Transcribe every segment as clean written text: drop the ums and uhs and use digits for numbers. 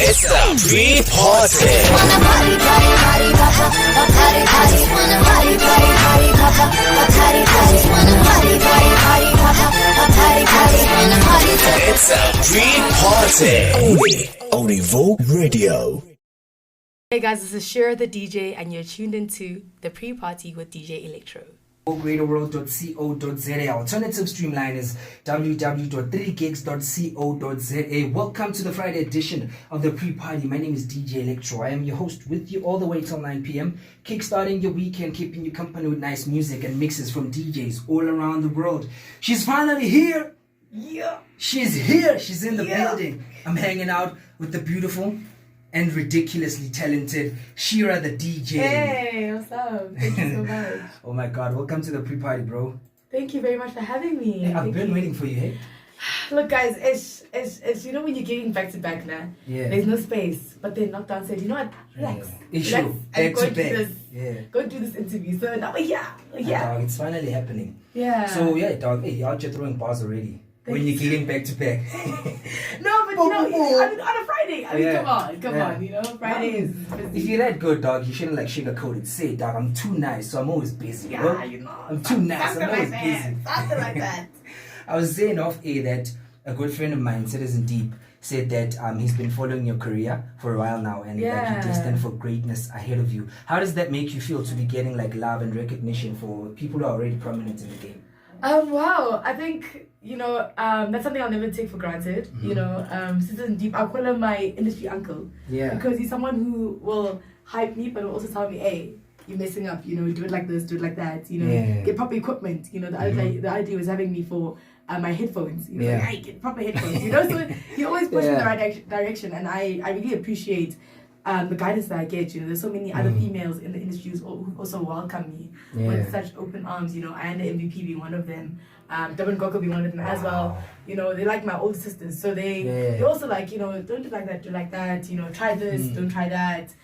Issa Pre party. Wanna party, party, party, papa, a party, party. Wanna party, party, party, papa, a party, party. Wanna party, party, party, papa, a party, party. Wanna party, party. Issa Pre party. Only Vogue Radio. Hey guys, this is Shera the DJ, and you're tuned into the pre-party with DJ Lectrow. GreaterWorld.co.za. Alternative streamline is www.3gigs.co.za. Welcome to the Friday edition of the pre-party. My name is DJ Lectrow. I am your host with you all the way till 9 p.m. Kickstarting your weekend, keeping you company with nice music and mixes from DJs all around the world. She's finally here. Yeah. She's here. She's in the building. I'm hanging out with the beautiful and ridiculously talented Shera the DJ. Hey, what's up? Thank you so much. Oh my god, welcome to the pre-party, bro. Thank you very much for having me. Hey, I've been waiting for you, hey? Look guys, it's you know when you're getting back to back now, there's no space, but then lockdown said, you know what, relax. Issue, back to back. Go do this interview. So now we're here. Dog, it's finally happening. Yeah. So yeah, dog, hey, you're out here throwing bars already. When you're getting back to back. No, but you know, I mean, on a Friday. I mean, come on, you know, Friday is busy. If you're that good, dog, you shouldn't like sugarcoat it. Say, dog, I'm too nice, so I'm always busy, bro. Yeah, you know. I'm too nice, I'm always busy. Something like that. I was saying off air that a good friend of mine, Citizen Deep, said that he's been following your career for a while now, and like you're destined for greatness ahead of you. How does that make you feel to be getting like love and recognition for people who are already prominent in the game? Wow, I think, you know, that's something I'll never take for granted. Mm-hmm. You know, Citizen Deep, I'll call him my industry uncle. Yeah. Because he's someone who will hype me, but will also tell me, hey, you're messing up, you know, do it like this, do it like that, you know, get proper equipment. You know, the idea was having me for my headphones. You know, like, hey, get proper headphones, you know, so he always pushed me in the right direction, and I really appreciate the guidance that I get. You know, there's so many other females in the industry who also welcome me with such open arms. You know, I and the MVP being one of them, Durban Goko being one of them as well. You know, they're like my older sisters, so they also like, you know, don't do like that, do like that. You know, try this, don't try that.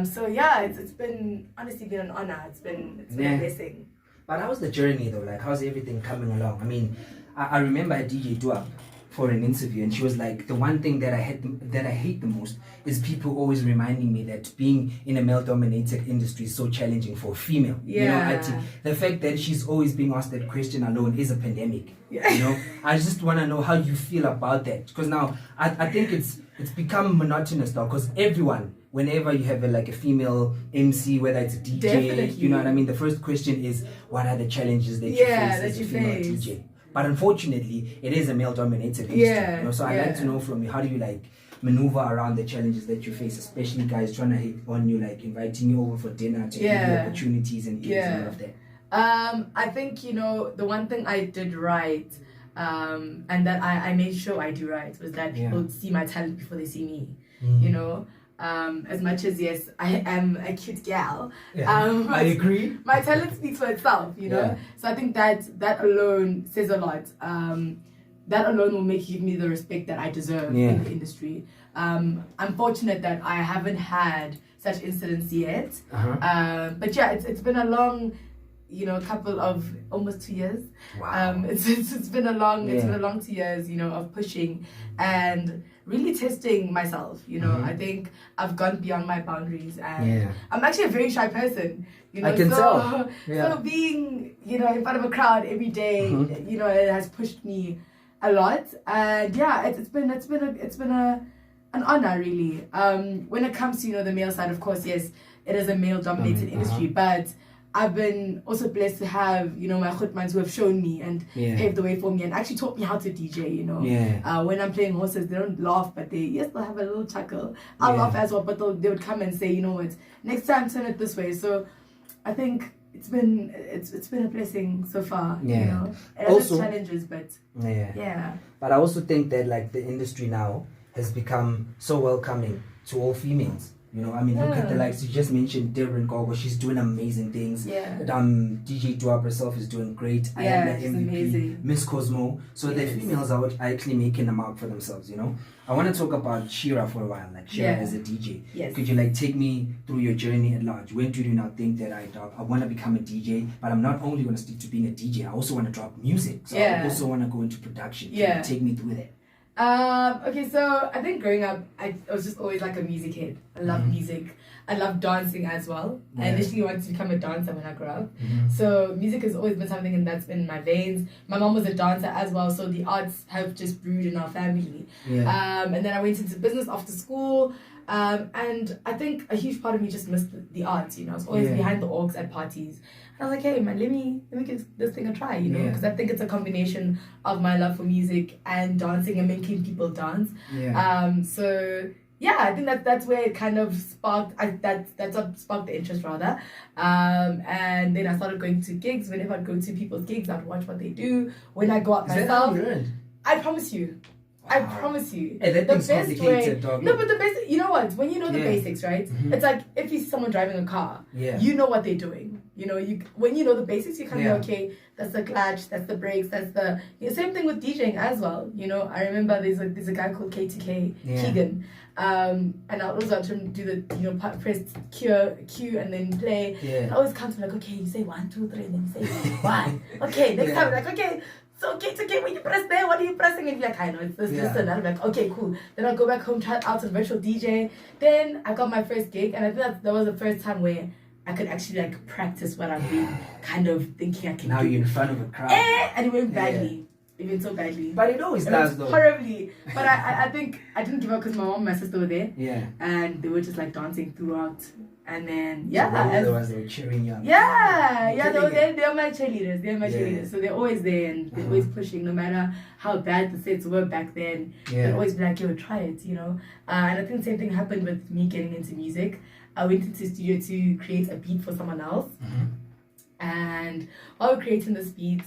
So yeah, it's been honestly been an honor. It's been a blessing. But how's the journey though? Like, how's everything coming along? I mean, I remember at DJ Duap for an interview, and she was like, the one thing that I hate the most is people always reminding me that being in a male-dominated industry is so challenging for a female. You know, the fact that she's always being asked that question alone is a pandemic. You know, I just want to know how you feel about that, because now I think it's become monotonous now, because everyone, whenever you have a female MC, whether it's a DJ, you know what I mean, the first question is, what are the challenges that you face as a female DJ? But unfortunately, it is a male-dominated industry. You know? So I'd like to know from you, how do you maneuver around the challenges that you face, especially guys trying to hit on you, inviting you over for dinner to give you opportunities and gigs and all of that. I think, you know, the one thing I did right, and that I made sure I do right, was that people see my talent before they see me. You know, as much as yes, I am a cute gal. I agree. My talent speaks for itself, you know. So I think that alone says a lot. That alone will make you give me the respect that I deserve in the industry. I'm fortunate that I haven't had such incidents yet. But yeah, it's been a long, you know, couple of almost 2 years. Wow. It's been a long 2 years, you know, of pushing and really testing myself. You know, I think I've gone beyond my boundaries, and I'm actually a very shy person. You know, I can tell. So being, you know, in front of a crowd every day, you know, it has pushed me a lot. And yeah, it's been an honor really. When it comes to, you know, the male side, of course, yes, it is a male-dominated industry, but I've been also blessed to have, you know, my khutmans who have shown me and paved the way for me and actually taught me how to DJ, you know. When I'm playing horses, they don't laugh, but they'll have a little chuckle. I'll laugh as well, but they would come and say, you know what, next time turn it this way. So I think it's been a blessing so far, you know. It has its challenges, but But I also think that the industry now has become so welcoming to all females. You know, I mean, look at the likes. You just mentioned Durban Gogo. She's doing amazing things. DJ Duap herself is doing great. I am the MVP, amazing. Miss Cosmo. So the females are actually making a mark for themselves, you know. I want to talk about Shera for a while, Shera as a DJ. Could you take me through your journey at large? When did you now think that I want to become a DJ, but I'm not only going to stick to being a DJ, I also want to drop music. So I also want to go into production. Can you take me through that? Okay, so I think growing up, I was just always like a music kid. I love music. I love dancing as well. I initially wanted to become a dancer when I grew up. So music has always been something that's been in my veins. My mom was a dancer as well, so the arts have just brewed in our family. And then I went into business after school. And I think a huge part of me just missed the arts, you know. I was always behind the orgs at parties. And I was like, hey man, let me give this thing a try, you know, because I think it's a combination of my love for music and dancing and making people dance. So yeah, I think that's where it kind of sparked. That's what sparked the interest rather. And then I started going to gigs. Whenever I'd go to people's gigs, I'd watch what they do. When I go out myself, I promise you. I promise you. Hey, that thing's complicated, dog. No, but the basic, you know what? When you know the basics, right? It's like if you see someone driving a car, you know what they're doing. You know, when you know the basics, you kind of know, okay, that's the clutch, that's the brakes, that's the same thing with DJing as well. You know, I remember there's a guy called K2K, Keegan. And I always want him to do the, you know, press Q and then play. And I always come to like, okay, you say 1, 2, 3, and then you say 1. Okay, next time, like, okay. So okay, when you press there, what are you pressing? And you're like, I know, it's this, and I'm like, okay, cool. Then I'll go back home, try out on virtual DJ. Then I got my first gig, and I think that was the first time where I could actually like practice what I've been kind of thinking I can now do. Now you're in front of a crowd. And it went badly. It went so badly. But it always does though. Horribly. But I think I didn't give up because my mom and my sister were there. And they were just like dancing throughout. And then so otherwise they were cheering you up. They're my cheerleaders. They're my cheerleaders. So they're always there and they're always pushing, no matter how bad the sets were back then. They'd always be like, yo, try it, you know. And I think the same thing happened with me getting into music. I went into the studio to create a beat for someone else. And while we're creating this beat,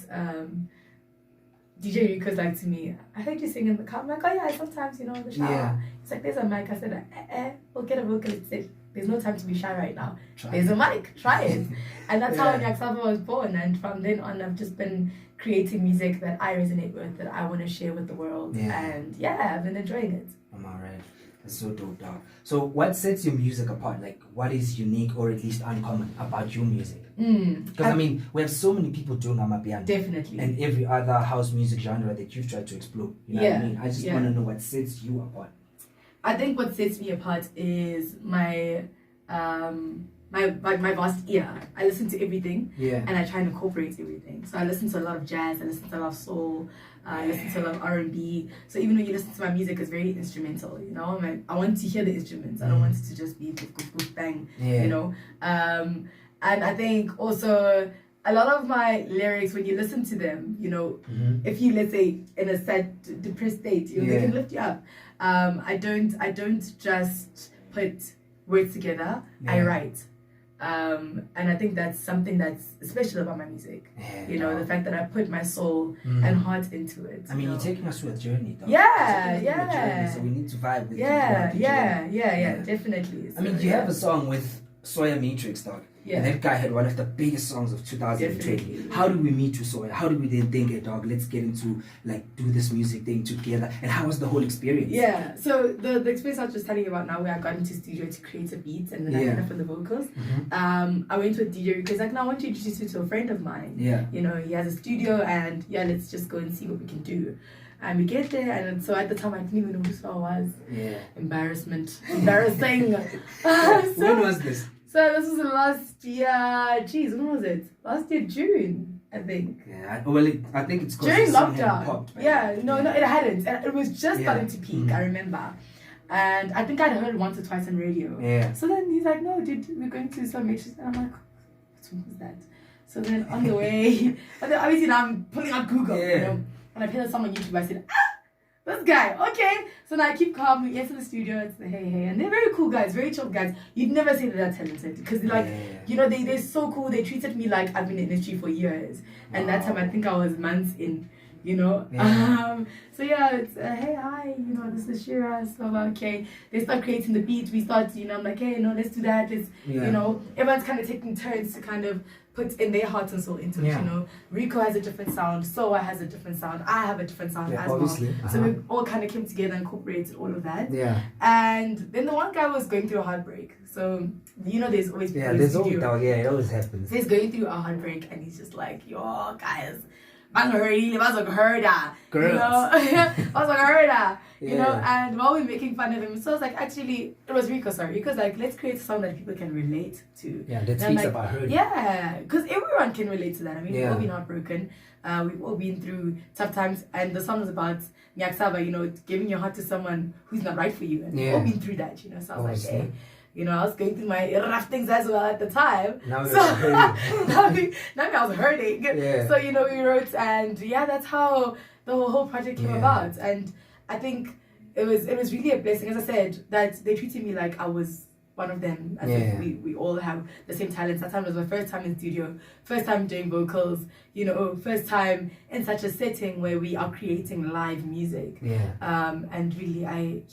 DJ Rico's like to me, I heard you sing in the car. I'm like, oh yeah, sometimes, you know, in the shower. He's like, there's a mic. I said, we'll get a vocalist. There's no time to be shy right now. There's a mic. Try it. And that's how Nyaksava was born. And from then on, I've just been creating music that I resonate with, that I want to share with the world. And I've been enjoying it. I'm alright. That's so dope, dog. So what sets your music apart? Like, what is unique or at least uncommon about your music? Because I mean, we have so many people doing AmaPiano. Definitely. And every other house music genre that you've tried to explore. You know what I mean? I just want to know what sets you apart. I think what sets me apart is my vast ear. I listen to everything, and I try and incorporate everything. So I listen to a lot of jazz, I listen to a lot of soul, I listen to a lot of R&B. So even when you listen to my music, it's very instrumental. You know, I want to hear the instruments. I don't want it to just be goof, goof, goof, bang. You know, and I think also a lot of my lyrics, when you listen to them, you know, if you, let's say, in a sad, depressed state, you know, they can lift you up. I don't just put words together. I write. And I think that's something that's special about my music. You know, the fact that I put my soul and heart into it. I mean, you're taking us through a journey, though. So we need to vibe with definitely. So, I mean, you have a song with Soya Matrix, dog. And that guy had one of the biggest songs of 2020. Definitely. How did we meet with Soya? How did we then think, hey, dog, let's get into, like, do this music thing together? And how was the whole experience? So the experience I was just telling you about now, where I got into studio to create a beat and then I ended up in the vocals. I went with DJ because like, now I want to introduce you to a friend of mine. You know, he has a studio and let's just go and see what we can do. And we get there, and so at the time I didn't even know who Soya was. Embarrassing. When was this? So this was last year. Jeez, when was it? Last year, June, I think. I think it's during lockdown. Popped, no, it hadn't. And it was just starting to peak. I remember, and I think I'd heard it once or twice on radio. So then he's like, "No, dude, we're going to some Matrix," and I'm like, "What was that?" So then on the way, obviously now I'm pulling out Google, you know, and I heard a song on YouTube. I said, this guy, okay. So now I keep calm, we get to the studio, it's hey, and they're very cool guys, very chill guys. You'd never say that they're talented, because they're like, you know, they're so cool. They treated me like I've been in the industry for years. And that time I think I was months in, you know. So it's hey, hi, you know, this is Shera, so okay. They start creating the beat, we start, you know, I'm like, hey, no, let's do that, let's, you know, everyone's kind of taking turns to kind of put in their heart and soul into it, you know. Rico has a different sound, Soa has a different sound, I have a different sound as well. So we all kind of came together and incorporated all of that. And then the one guy was going through a heartbreak. So, you know, there's always people in the studio. It always happens. He's going through a heartbreak and he's just like, yo, guys, Girls. You know, you know, and while we're making fun of him, so I was like, actually, it was Rico's like, let's create a song that people can relate to. Yeah, that speaks about her. Yeah, because everyone can relate to that. I mean, we've all been heartbroken. We've all been through tough times, and the song is about Nyaksaba, you know, giving your heart to someone who's not right for you, and we've all been through that, you know. So I was like, hey, you know, I was going through my rough things as well at the time. Now I was hurting. Yeah. So, you know, we wrote, and that's how the whole project came about. And I think it was really a blessing, as I said, that they treated me like I was one of them. As if we all have the same talents. That time was my first time in studio, first time doing vocals, you know, first time in such a setting where we are creating live music. And really, an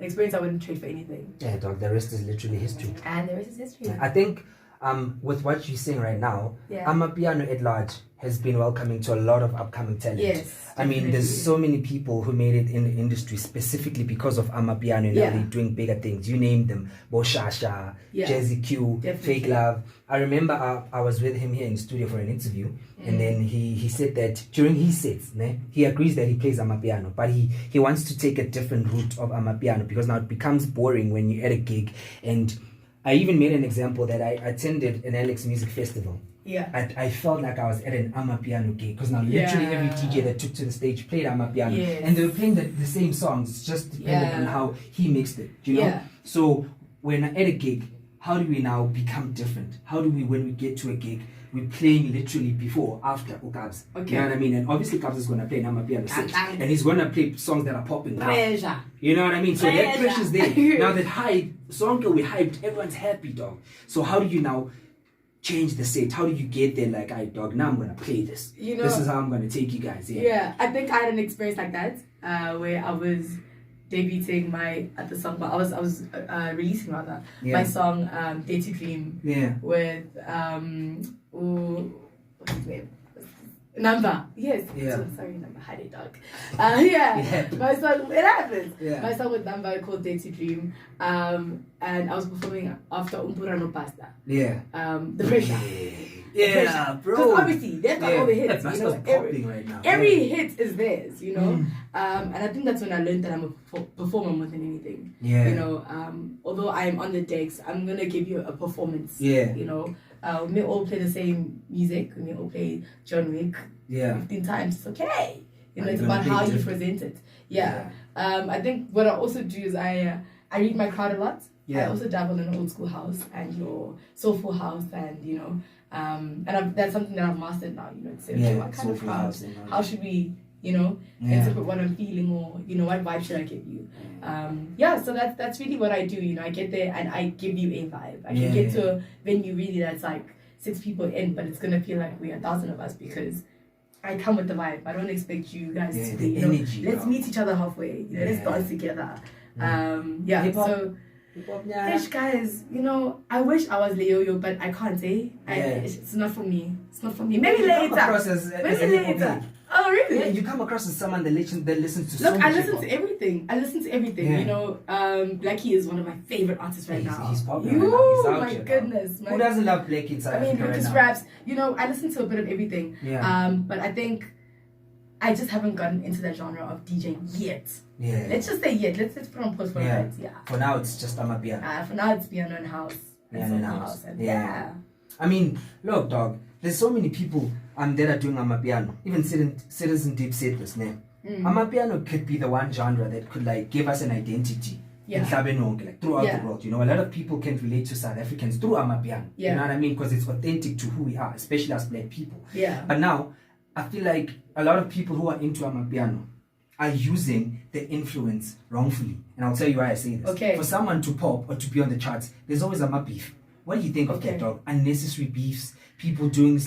experience I wouldn't trade for anything. Yeah, dog, the rest is literally history. And the rest is history. I think with what you're saying right now, AmaPiano at large has been welcoming to a lot of upcoming talent. Yes, I mean, there's so many people who made it in the industry specifically because of AmaPiano. Now they're doing bigger things. You named them: Boshasha, Jazzy Q, Fake Love. I remember I was with him here in the studio for an interview, and then he said that during his sets, he agrees that he plays AmaPiano, but he wants to take a different route of AmaPiano because now it becomes boring when you're at a gig. And I even made an example that I attended an Alex Music Festival. I felt like I was at an AmaPiano gig because now literally every DJ that took to the stage played AmaPiano, and they were playing the same songs. It's just dependent on how he mixed it, you know. So when at a gig, how do we now become different? How do we, when we get to a gig, we're playing literally before, after Ukabs. You know what I mean? And obviously Kabs is gonna play an AmaPiano set, and he's gonna play songs that are popping now. You know what I mean? So that pressure's there. Now that hype, song we hyped, everyone's happy, dog. So how do you now change the set? How do you get there? Like, "Hey, dog, now I'm gonna play this. You know, this is how I'm gonna take you guys." I think I had an experience like that where I was debuting at the song, but I was releasing my song "Day to Dream" with what's his name? Number. Yes. Sorry, Number. Hi, dog. My song, it happens. My song with Number called Day to Dream. And I was performing after Umpurano Pasta. The pressure. Bro. Because obviously, they've got all the hits. That's you know, popping right now. Every hit is theirs, you know. And I think that's when I learned that I'm a performer more than anything. You know, although I'm on the decks, I'm gonna give you a performance. You know. We may all play the same music. We may all play John Wick 15 times. It's okay. You know, it's about how you present it. I think what I also do is I read my crowd a lot. I also dabble in an old school house and your soulful house, and you know, and that's something that I've mastered now. You know, to say, what kind of crowd? How should we, you know, interpret what I'm feeling, or you know, what vibe should I give you? So that's really what I do. You know, I get there and I give you a vibe. I can get to a venue really that's like 6 people in, but it's gonna feel like we're 1,000 of us because I come with the vibe. I don't expect you guys to be, you know, energy, let's meet each other halfway. You know, let's dance together. So. Fish guys, you know, I wish I was Leo, but I can't say. It's not for me. It's not for me. Maybe later. Maybe later. Oh, really? Yeah, you come across as someone that listens to Look, I listen to everything. You know, Blackie is one of my favorite artists right now. He's popular right now. He's out my here, goodness. Who doesn't love Blackie inside? I mean, Lucas raps. You know, I listen to a bit of everything. But I think I just haven't gotten into that genre of DJing yet. Let's just say yet. Let's put on pause for a bit. For now, it's just AmaPiano. For now, it's piano and house. House. I mean, look, dog. There's so many people that are doing AmaPiano. Even Citizen Deep said this name. AmaPiano could be the one genre that could like give us an identity in Hlabenong, like throughout the world. You know, a lot of people can relate to South Africans through AmaPiano. You know what I mean? Because it's authentic to who we are, especially as Black people. But now, I feel like a lot of people who are into AmaPiano are using the influence wrongfully. And I'll tell you why I say this. For someone to pop or to be on the charts, there's always a beef. What do you think of that, dog? Unnecessary beefs, people doing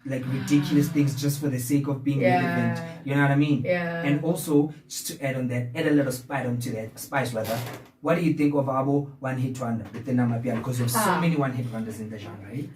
like ridiculous things just for the sake of being relevant. You know what I mean? And also, just to add on that, add a little spice rather. What do you think of our one-hit wonder within AmaPiano? Because there's so many one-hit wonders in the genre, right?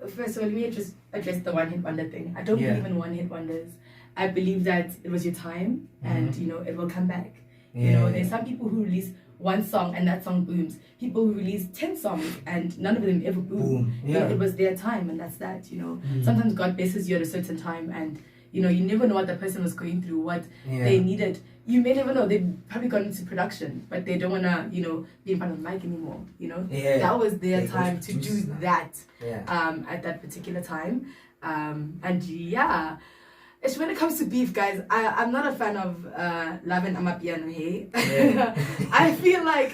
First of all, let me just address the one-hit wonder thing. I don't believe in one-hit wonders. I believe that it was your time, and you know, it will come back. You know, there's some people who release one song and that song booms. People who release 10 songs and none of them ever boom. Yeah. It was their time, and that's that, you know. Sometimes God blesses you at a certain time, and you know, you never know what the person was going through, what they needed. You may never know. They've probably gone into production, but they don't want to, you know, be in front of the mic anymore, you know. That was their time to do that at that particular time. And yeah, it's when it comes to beef, guys, I'm not a fan of Love and AmaPiano, hey? I feel like,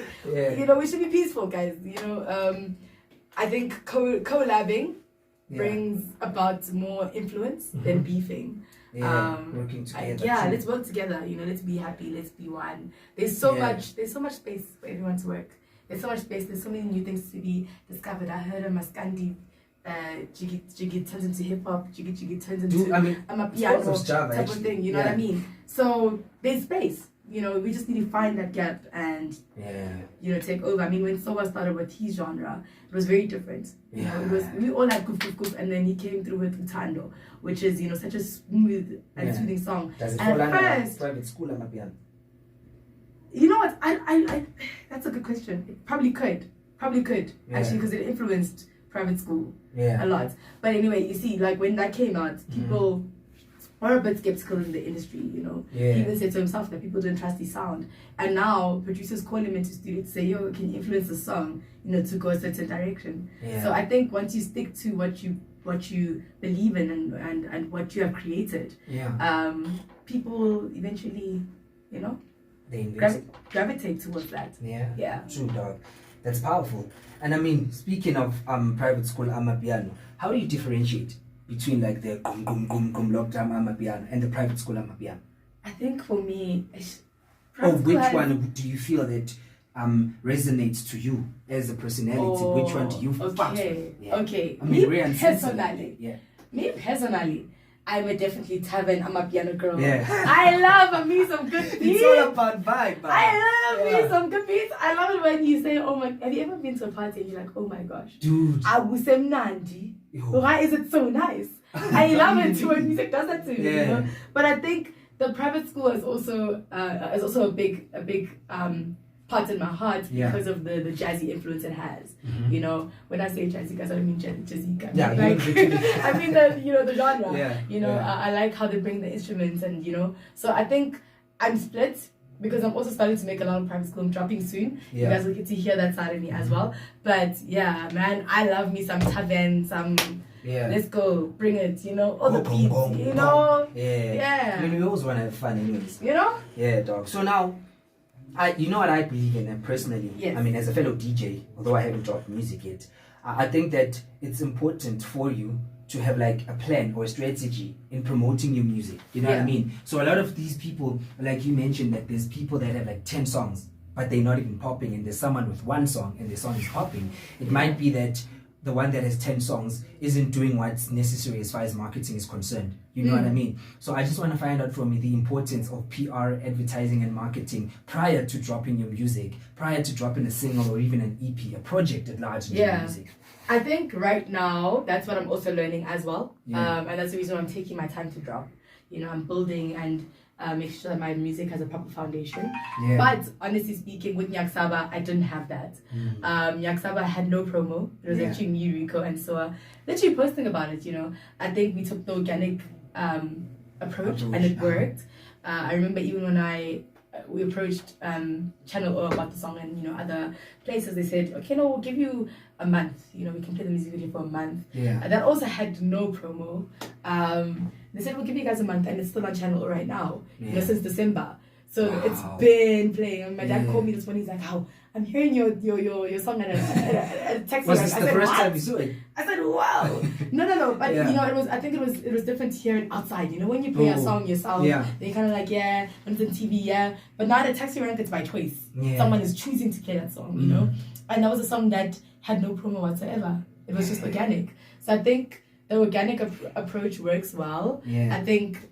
you know, we should be peaceful, guys. You know, I think collabing brings about more influence than beefing. Working together. Let's work together. You know, let's be happy. Let's be one. There's so much space for everyone to work. There's so much space. There's so many new things to be discovered. I heard a Maskandi, jiggy turns into hip hop. Jiggy turns into AmaPiano type of thing. You know what I mean? So there's space. You know, we just need to find that gap and you know, take over. I mean, when Sowa started with his genre, it was very different. You know, it was, we all had goof, and then he came through with Utando, which is, you know, such a smooth and soothing song. Does it fall under private school AmaPiano? You know what? I that's a good question. It probably could actually, because it influenced private school a lot. But anyway, you see, like when that came out, people were a bit skeptical in the industry, you know. He even said to himself that people didn't trust his sound. And now producers call him into studio to say, yo, can you influence the song, you know, to go a certain direction. So I think once you stick to what you believe in and what you have created, people will eventually, you know, they gravitate towards that. True, dog. That's powerful. And I mean, speaking of private school AmaPiano, how do you differentiate between like the gum lockdown AmaPiano and the private school AmaPiano? I think for me, which one do you feel that resonates to you as a personality? Which one do you fuck with? Okay. I mean, Me personally, I would definitely Tavern AmaPiano girl. Yeah. I love me some good beats. It's all about vibe, man. I love me some good beats. I love it when you say, oh my, have you ever been to a party and you're like, oh my gosh, dude, I will say Nandi. Why is it so nice? I love it when music does that to me. You know? But I think the private school is also a big part in my heart because of the jazzy influence it has. You know, when I say jazzy, guys, I don't mean jazzy. I mean the genre. You know, I like how they bring the instruments, and you know, so I think I'm split because I'm also starting to make a lot of private school. I'm dropping soon. You guys will get to hear that side of me as well. But yeah, man, I love me some Tavern, some. Let's go, bring it, you know, all the beats, you know. I mean, we always want to have fun anyways. You know? Yeah, dog. So now, you know what I believe in, and personally, I mean, as a fellow DJ, although I haven't dropped music yet, I think that it's important for you to have like a plan or a strategy in promoting your music. You know what I mean? So a lot of these people, like you mentioned, that there's people that have like 10 songs, but they're not even popping, and there's someone with one song and their song is popping. It might be that the one that has 10 songs isn't doing what's necessary as far as marketing is concerned. You know what I mean? So I just want to find out from you the importance of PR, advertising and marketing prior to dropping your music, prior to dropping a single or even an EP, a project at large in your music. I think right now, that's what I'm also learning as well. And that's the reason why I'm taking my time to drop. You know, I'm building and make sure that my music has a proper foundation. But honestly speaking, with Nyaksaba, I didn't have that. Nyaksaba had no promo. It was actually me, Rico, and Soa literally posting about it, you know. I think we took the organic approach and it worked. I remember even when we approached Channel O about the song and, you know, other places, they said, okay, no, we'll give you a month. You know, we can play the music video for a month. That also had no promo. They said, we'll give you guys a month, and it's still on Channel O right now, you know, since December. So it's been playing. And my dad called me this morning, he's like, how? I'm hearing your song at a taxi. Was this the first time you saw it? I said, wow. No. But you know, I think it was different to hear it outside. You know, when you play a song yourself, they're kind of like, when it's on TV, But now at a taxi rank, it's by choice. Someone is choosing to play that song, you know. And that was a song that had no promo whatsoever. It was just organic. So I think the organic approach works well. I think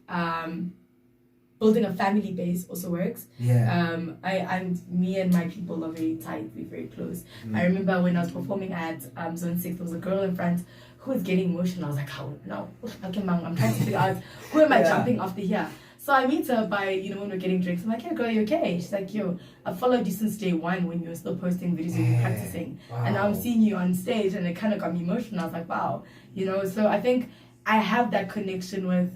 building a family base also works. Me and my people are very tight. We're very close. I remember when I was performing at Zone 6, there was a girl in front who was getting emotional. I was like, oh no, I'm trying to figure out who am I jumping after here. So I meet her by, when we're getting drinks. I'm like, "Hey girl, you okay?" She's like, "Yo, I followed you since day one when you were still posting videos of you practicing. Wow. And now I'm seeing you on stage," and it kind of got me emotional. I was like, wow, so I think I have that connection with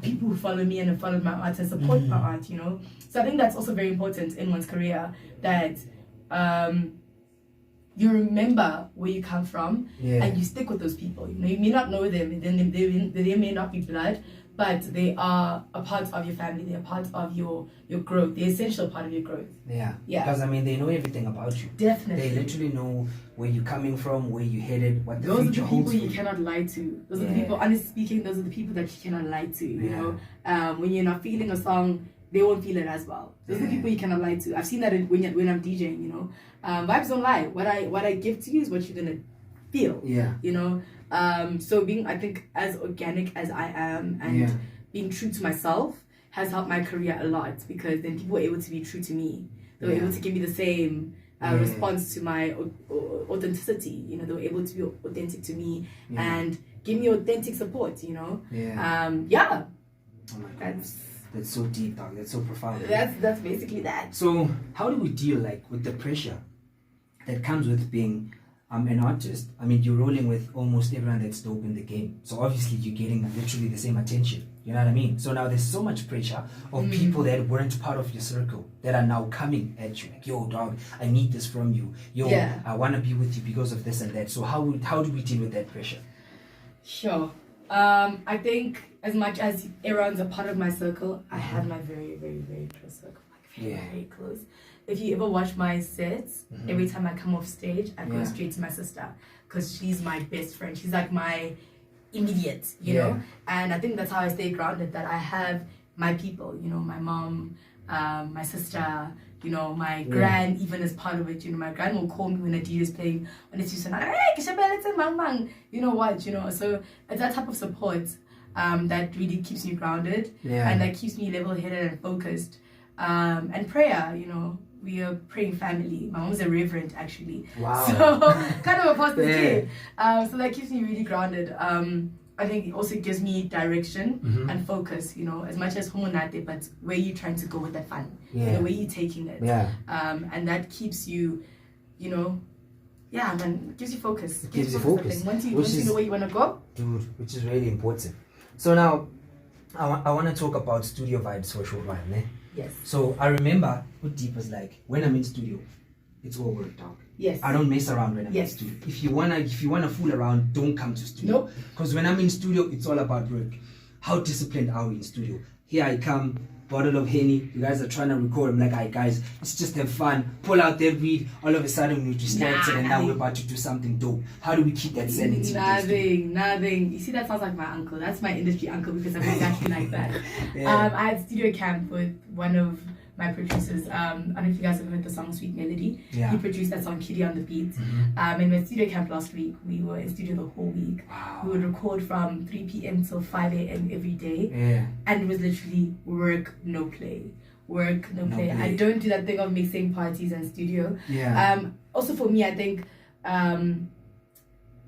people who follow me and have followed my art and support my art, So I think that's also very important in one's career, that you remember where you come from and you stick with those people. You may not know them, and then they may not be blood, but they are a part of your family. They're a part of your growth. They're essential part of your growth. Yeah. Yeah. Because they know everything about you. Definitely. They literally know where you're coming from, where you're headed, what the those future are the holds people for you cannot lie to. Those are the Yeah. people, honestly speaking, those are the people that you cannot lie to. When you're not feeling a song, they won't feel it as well. Those are the people you cannot lie to. I've seen that when I'm DJing. Vibes don't lie. What I give to you is what you're gonna feel. Yeah. So being, I think, as organic as I am and being true to myself has helped my career a lot, because then people were able to be true to me. They were able to give me the same response to my authenticity. They were able to be authentic to me and give me authentic support. Oh my God. That's so deep, dog. That's so profound. That's basically that. So how do we deal with the pressure that comes with being an artist? I mean, you're rolling with almost everyone that's dope in the game. So obviously you're getting literally the same attention. You know what I mean? So now there's so much pressure of people that weren't part of your circle that are now coming at you. Like, yo, dog, I need this from you. Yo, I want to be with you because of this and that. So how do we deal with that pressure? Sure. I think as much as everyone's a part of my circle, I have my very, very, very close circle. Like very close. If you ever watch my sets, every time I come off stage, I go straight to my sister, because she's my best friend. She's like my immediate, you know. And I think that's how I stay grounded, that I have my people, my mom, my sister, my gran even is part of it. My gran will call me when a DJ is playing on the station, like, hey, so it's that type of support that really keeps me grounded and that keeps me level-headed and focused. And prayer, we are praying family. My mom's a reverend, actually. Wow. So kind of a pastor kid. So that keeps me really grounded. I think it also gives me direction and focus, as much as homonate, but where you trying to go with that fun, where you taking it. And that keeps you, gives you focus. It gives you focus. Once you know where you want to go. Dude, which is really important. So now, I want to talk about studio vibes for a short while, ne? Yes. So I remember what Deep was like. When I'm in studio, it's all worked out. Yes. I don't mess around when I'm in studio. If you wanna fool around, don't come to studio. Nope. Because when I'm in studio, it's all about work. How disciplined are we in studio? Here I come, bottle of Henny. You guys are trying to record. I'm like, alright guys, let's just have fun. Pull out that weed. All of a sudden we're distracted and now we're about to do something dope. How do we keep that sanity? Nothing. You see, that sounds like my uncle. That's my industry uncle, because I'm exactly like that. I had studio camp with one of my producers. I don't know if you guys have heard the song Sweet Melody. He produced that song Kitty on the Beat. And we had studio camp last week. We were in studio the whole week. Wow. We would record from 3 p.m. till 5 a.m. every day. And it was literally work, no play. Work, no play. I don't do that thing of mixing parties and studio. Also for me, I think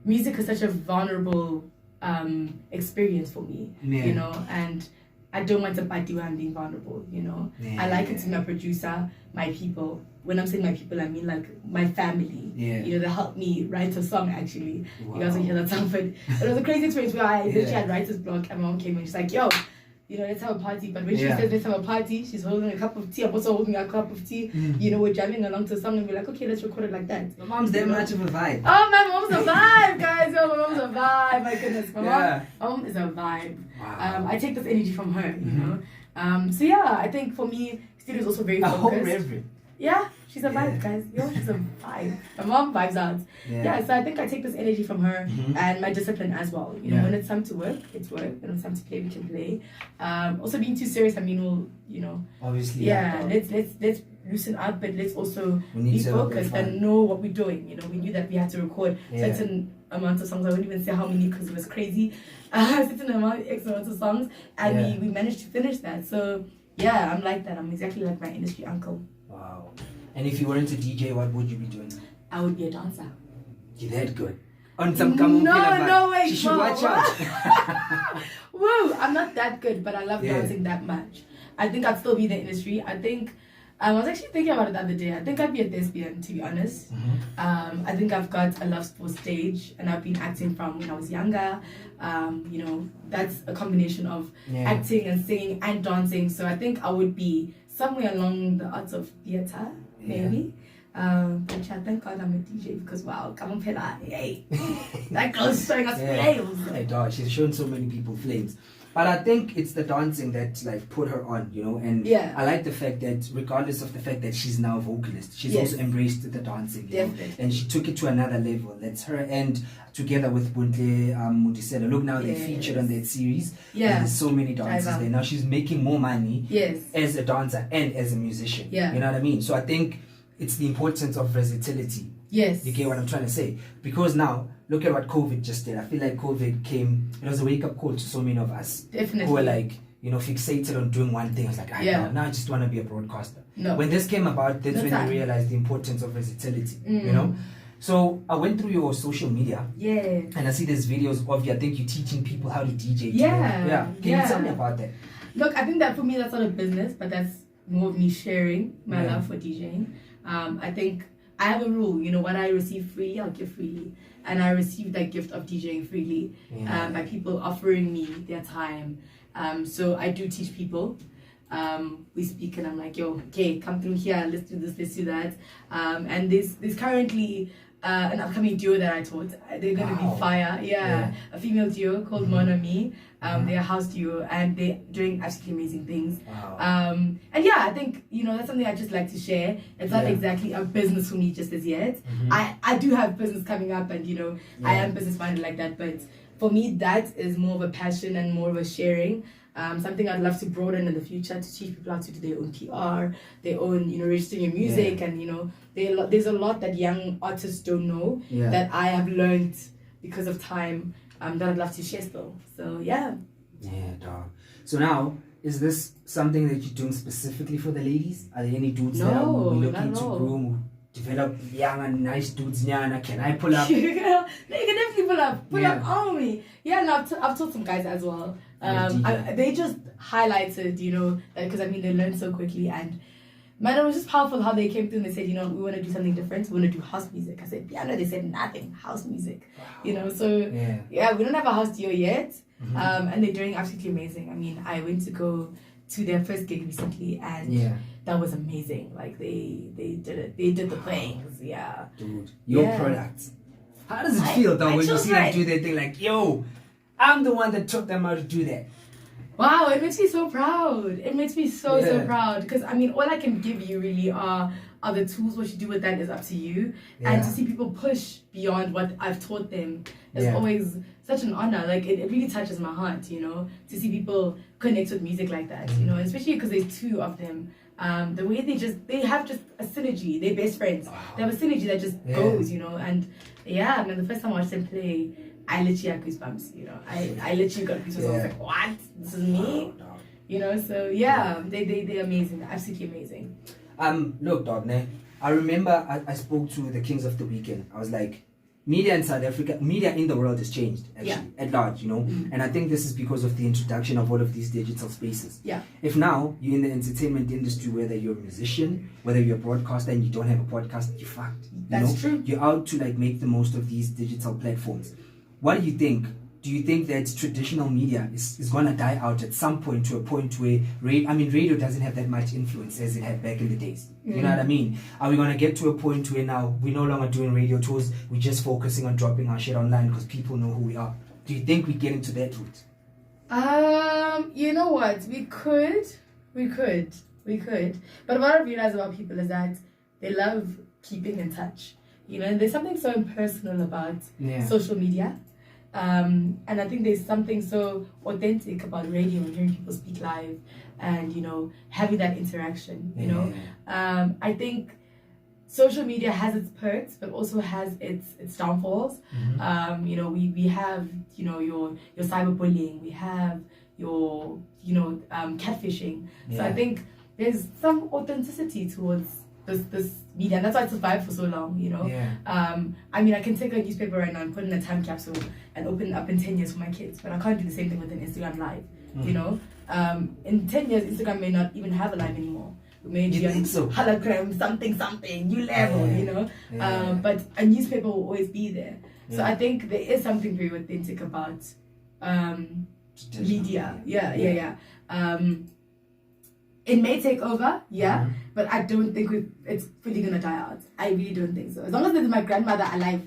music is such a vulnerable experience for me, and I don't want to party when I'm being vulnerable, I like it to my producer, my people. When I'm saying my people, I mean like my family. They helped me write a song, actually. Wow. You guys will hear that song, but it was a crazy experience where I literally had writer's block, and my mom came and she's like, yo, let's have a party. But when she says let's have a party, she's holding a cup of tea. I'm also holding a cup of tea. We're jamming along to the song and we're like, okay, let's record it like that. My mom's that much of a vibe. Oh, my mom's a vibe, guys. Oh, my mom's a vibe. My goodness. My mom is a vibe. Wow. I take this energy from her, So I think for me, studio is also very focused. A whole reverend. Yeah, she's a vibe, guys. She's a vibe. My mom vibes out. So I think I take this energy from her and my discipline as well. When it's time to work, it's work. When it's time to play, we can play. Also being too serious, obviously. Let's loosen up, but let's also be focused and know what we're doing. We knew that we had to record certain amount of songs. I wouldn't even say how many because it was crazy. Certain amount of songs, and we managed to finish that. So I'm like that. I'm exactly like my industry uncle. Wow. And if you weren't a DJ, what would you be doing? I would be a dancer. You're that good. On some no way. She should watch out. Woo! I'm not that good, but I love dancing that much. I think I'd still be in the industry. I think I was actually thinking about it the other day. I think I'd be a thespian, to be honest. I think I've got a love for stage, and I've been acting from when I was younger. You know, that's a combination of acting and singing and dancing. So I think I would be somewhere along the arts of theatre, maybe. But yeah, thank God I'm a DJ because wow, come on, Pela, hey, that girl's showing us flames. My God, she's shown so many people flames. But I think it's the dancing that like put her on, you know, and I like the fact that regardless of the fact that she's now a vocalist, she's also embraced the dancing, you know, and she took it to another level. That's her, and together with Buntle Mudisela. Look, now they featured on that series. Yeah, there's so many dancers there. Now she's making more money as a dancer and as a musician. Yeah, you know what I mean? So I think it's the importance of versatility. Yes. You get what I'm trying to say? Because now, look at what COVID just did. I feel like COVID came, it was a wake-up call to so many of us. Definitely. Who were like, you know, fixated on doing one thing. I was like, now I just want to be a broadcaster. No. When this came about, that's when you realized the importance of versatility, you know? So I went through your social media. Yeah. And I see there's videos of you. I think you're teaching people how to DJ. Yeah. Can you tell me about that? Look, I think that for me, that's not a business, but that's more of me sharing my love for DJing. I think I have a rule, you know, what I receive freely, I'll give freely. And I received that gift of DJing freely by people offering me their time. So I do teach people. We speak and I'm like, yo, okay, come through here, let's do this, let's do that. And there's currently an upcoming duo that I taught. They're going to be fire. A female duo called Mon Ami. They're a house duo and they're doing absolutely amazing things. And yeah, I think, you know, that's something I just like to share. It's not exactly a business for me just as yet. I do have business coming up and, you know, I am business minded like that. But for me, that is more of a passion and more of a sharing. Something I'd love to broaden in the future to teach people how to do their own PR, their own, you know, registering your music. And, you know, there's a lot that young artists don't know that I have learned because of time that I'd love to share still. So, yeah. Yeah, dog. So now, is this something that you're doing specifically for the ladies? Are there any dudes that are looking to groom, develop young and nice dudes? Can I pull up? You can definitely pull up. Pull up on me. Yeah, no, I've taught some guys as well. They just highlighted, you know, because I mean, they learn so quickly. And man, it was just powerful how they came through and they said, you know, we want to do something different. We want to do house music. I said, piano. They said, nothing. House music. Wow. You know, so yeah, we don't have a house duo yet. And they're doing absolutely amazing. I mean, I went to go to their first gig recently and that was amazing. Like they did it. They did the things. Yeah. Dude, your products. How does it feel though when you see them do their thing like, yo, I'm the one that taught them how to do that? Wow, it makes me so proud. It makes me so proud. Because, I mean, all I can give you really are the tools. What you do with that is up to you. And to see people push beyond what I've taught them is always such an honor. Like, it really touches my heart, you know, to see people connect with music like that, you know, especially because there's two of them. The way they have just a synergy. They're best friends. They have a synergy that just goes, you know. And, yeah, man, the first time I watched them play, I literally had goosebumps, you know. I literally got goosebumps. I was like, what? This is me? You know, so yeah, they're amazing. They're absolutely amazing. Look, dog, I remember I spoke to the Kings of the Weekend. I was like, media in South Africa, media in the world has changed, actually, at large, you know. And I think this is because of the introduction of all of these digital spaces. If now you're in the entertainment industry, whether you're a musician, whether you're a broadcaster and you don't have a podcast, you're fucked. That's true. You're out to like make the most of these digital platforms. What do you think? Do you think that traditional media is going to die out at some point, to a point where radio doesn't have that much influence as it had back in the days? You know what I mean? Are we going to get to a point where now we're no longer doing radio tours, we're just focusing on dropping our shit online because people know who we are? Do you think we get into that route? You know what? We could. But what I realize about people is that they love keeping in touch. You know, and there's something so impersonal about social media. And I think there's something so authentic about radio and hearing people speak live and, you know, having that interaction, you know. I think social media has its perks, but also has its downfalls. You know, we have, you know, your cyberbullying, we have your, you know, catfishing. So I think there's some authenticity towards this media, and that's why it's survived for so long, you know. I mean, I can take a newspaper right now and put in a time capsule and open it up in 10 years for my kids, but I can't do the same thing with an Instagram live, you know. In 10 years, Instagram may not even have a live anymore. Maybe You think so? hologram, something, new level, you know. But a newspaper will always be there. So I think there is something very authentic about media. Yeah. It may take over, but I don't think it's fully gonna die out. I really don't think so. As long as there's my grandmother alive.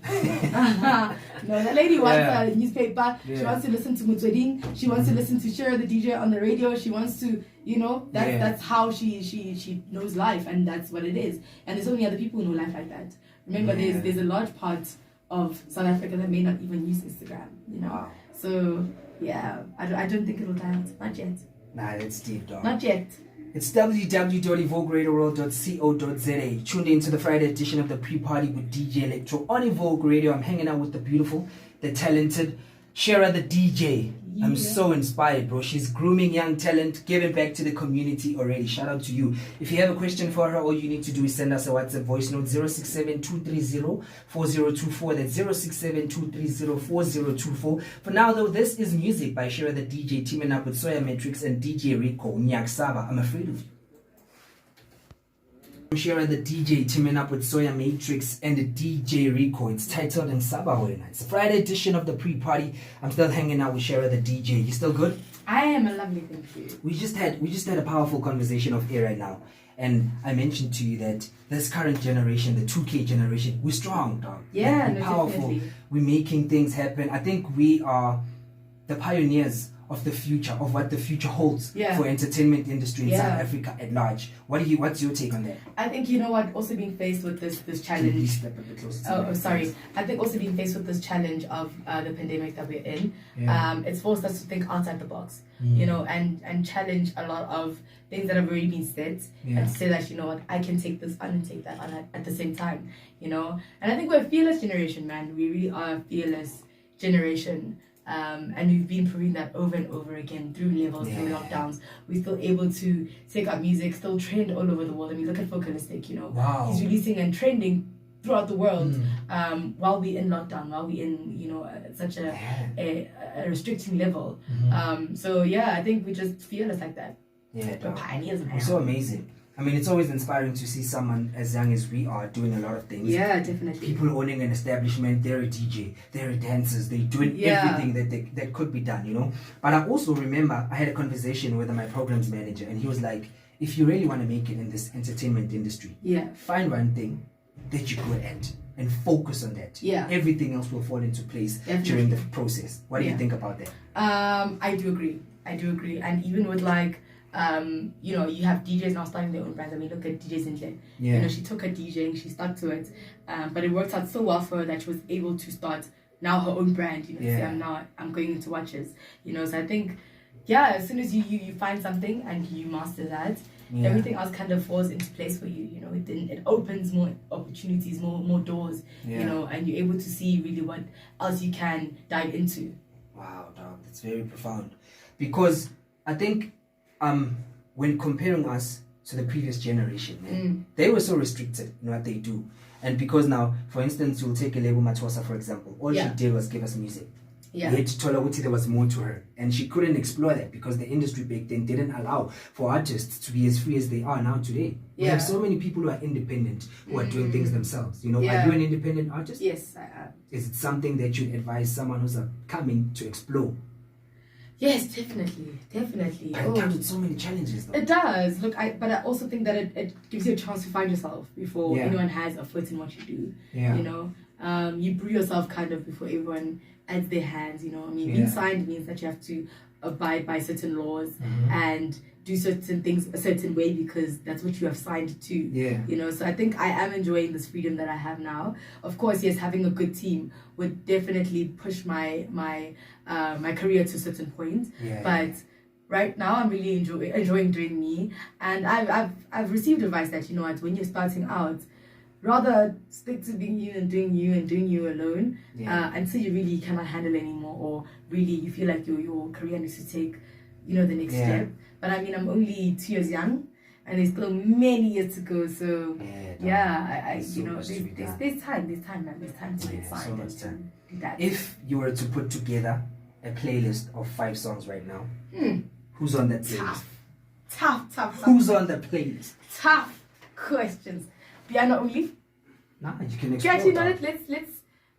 No, that lady wants a newspaper. She wants to listen to Mutsweding. She wants to listen to Shera the DJ on the radio. She wants to, you know, that's how she knows life, and that's what it is. And there's only other people who know life like that. Remember, there's a large part of South Africa that may not even use Instagram, you know. Wow. So yeah, I don't think it'll die out. Not yet. Nah, that's deep, dog. Not yet. It's www.evokeradioworld.co.za. Tuned into the Friday edition of the pre-party with DJ Lectrow on Evoke Radio. I'm hanging out with the beautiful, the talented Shera the DJ. I'm so inspired, bro. She's grooming young talent, giving back to the community already. Shout out to you. If you have a question for her, all you need to do is send us a WhatsApp voice note 067-230-4024. That's 067-230-4024. For now, though, this is music by Shera the DJ, teaming up with Soya Matrix and DJ Rico. Nyak Saba, I'm afraid of you. Shera the DJ teaming up with Soya Matrix and the DJ Rico. It's titled in Sabawena. It's the Friday edition of the pre-party. I'm still hanging out with Shera the DJ. You still good? I am a lovely thing for you. We just had a powerful conversation off air right now, and I mentioned to you that this current generation, the 2K generation, we're strong, dog. Yeah, we're powerful. Definitely. We're making things happen. I think we are the pioneers of the future, of what the future holds for entertainment industry in South Africa at large. What's your take on that? I think, you know what, also being faced with this challenge. Step a bit closer to Oh, sorry. I think also being faced with this challenge of the pandemic that we're in, it's forced us to think outside the box, you know, and challenge a lot of things that have already been said, and say that, you know what, I can take this on and take that on at the same time, you know. And I think we're a fearless generation, man. We really are a fearless generation. And we've been proving that over and over again through levels, through lockdowns. We're still able to take our music, still trend all over the world. I mean, look at Focalistic, you know. Wow. He's releasing and trending throughout the world while we're in lockdown, while we're in, you know, such a restricting level. So, yeah, I think we just fearless like that. Yeah, we're pioneers, man. We're so amazing. I mean, it's always inspiring to see someone as young as we are doing a lot of things. Yeah, definitely. People owning an establishment, they're a DJ, they're dancers, they're doing everything that could be done, you know. But I also remember I had a conversation with my programs manager, and he was like, if you really want to make it in this entertainment industry, find one thing that you're good at and focus on that. Yeah. Everything else will fall into place during the process. What do you think about that? I do agree. And even with like, you know, you have DJs now starting their own brands. I mean, look at DJ Zinhle. You know, she took her DJing, she stuck to it, but it worked out so well for her that she was able to start now her own brand. You know, say I'm going into watches. You know, so I think, as soon as you find something and you master that, everything else kind of falls into place for you. You know, it opens more opportunities, more doors. You know, and you're able to see really what else you can dive into. Wow, dog, that's very profound, because I think when comparing us to the previous generation, they were so restricted in what they do. And because now, for instance, you'll take a label Matosa, for example. All she did was give us music. Yet Tolawuti, there was more to her. And she couldn't explore that because the industry back then didn't allow for artists to be as free as they are now today. We have so many people who are independent, who are doing things themselves. You know, are you an independent artist? Yes, I am. Is it something that you'd advise someone who's coming to explore? Yes, definitely. But it comes with so many challenges, though. It does. Look, but I also think that it gives you a chance to find yourself before anyone has a foot in what you do. You know, you brew yourself kind of before everyone adds their hands. You know, I mean, being signed means that you have to abide by certain laws and do certain things a certain way because that's what you have signed to. You know, so I think I am enjoying this freedom that I have now. Of course, yes, having a good team would definitely push my career to a certain point. But right now, I'm really enjoying doing me, and I've received advice that, you know what, when you're starting out, rather stick to being you and doing you alone until you really cannot handle anymore, or really you feel like your career needs to take, you know, the next step. But I mean, I'm only 2 years young, and there's still many years to go. So I you know, there's time, man. There's time to get signed. So much time. Do that. If you were to put together a playlist of 5 songs right now, Who's on that playlist? Tough. Who's on the playlist? Tough questions. Piano only? Nah, you can explore. Actually, no,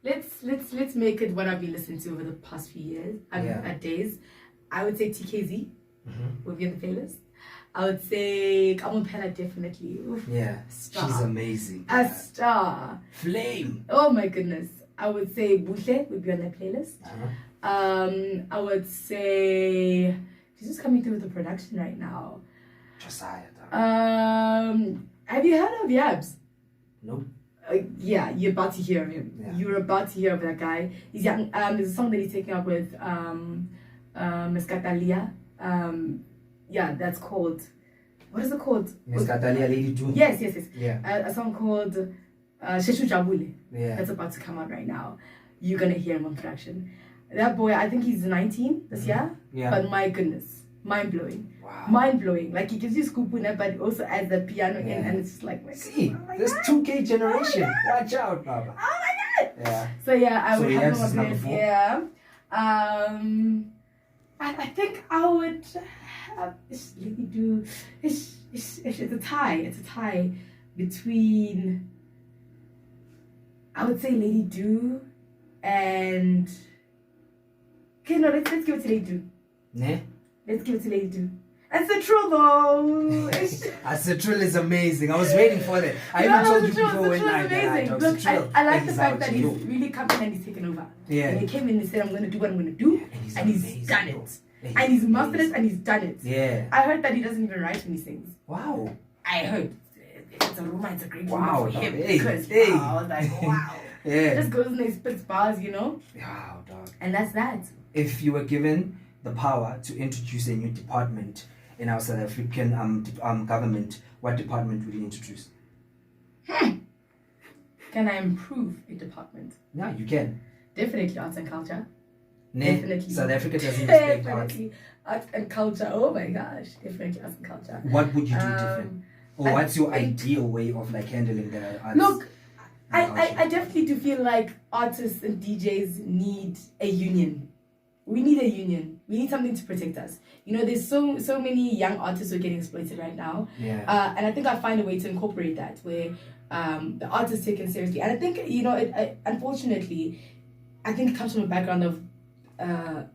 let's make it what I've been listening to over the past few years. Days. I would say TKZ would be on the playlist. I would say AmaPiano definitely. Oof. Yeah, Star. she's amazing. A star. Flame. Oh my goodness. I would say Buhle would be on that playlist. I would say she's just coming through with the production right now. Josiah. Have you heard of Yabs? Nope. Yeah, you're about to hear of him. Yeah. You're about to hear of that guy. He's young. There's a song that he's taking up with Miss Catalia. Yeah, that's called. What is it called? Miss Catalia, Lady Doom. Yes. Yeah. A song called Sheshu Jabule. Yeah. That's about to come out right now. You're gonna hear him on production. That boy, I think he's 19 this year. Yeah. But my goodness, mind blowing. Wow. Mind blowing. Like he gives you scoop in it, but he also adds the piano in, and it's just like. See, oh my this God. 2K generation. Watch out, Baba. Oh my God. Yeah. So yeah, I So would Yabs have is him on number place. 4? Yeah. I think I would have Lady Do. It's a tie. It's a tie between. I would say Lady Do and. Okay, no, let's give it to Lady Do. Ne? Let's give it to Lady Do. That's the truth, though. Acetril is amazing. I was waiting for that. I even told you before when I amazing. Look, I like the fact that he's really come in and he's taken over. Yeah. And he came in and said, I'm going to do what I'm going to do. And he's done it. And he's mastered it and he's done it. Yeah. I heard that he doesn't even write when he sings. Wow. I heard. If it's a rumor, it's a great rumor Wow, for him. hey, Because hey. wow, I was like, wow. Yeah. Just goes and he spits bars, you know? Wow, dog. And that's that. If you were given the power to introduce a new department in our South African government, what department would you introduce? Can I improve a department? Yeah, you can. Definitely arts and culture. Ne? Definitely. South Africa doesn't respect arts. Definitely arts and culture. Oh my gosh. Definitely arts and culture. What would you do different? Or I what's your think- ideal way of like handling the arts? Look, and culture? I definitely do feel like artists and DJs need a union. We need a union. We need something to protect us. You know, there's so many young artists who are getting exploited right now. Yeah. And I think I'll find a way to incorporate that where the art is taken seriously. And I think, you know, unfortunately, I think it comes from a background of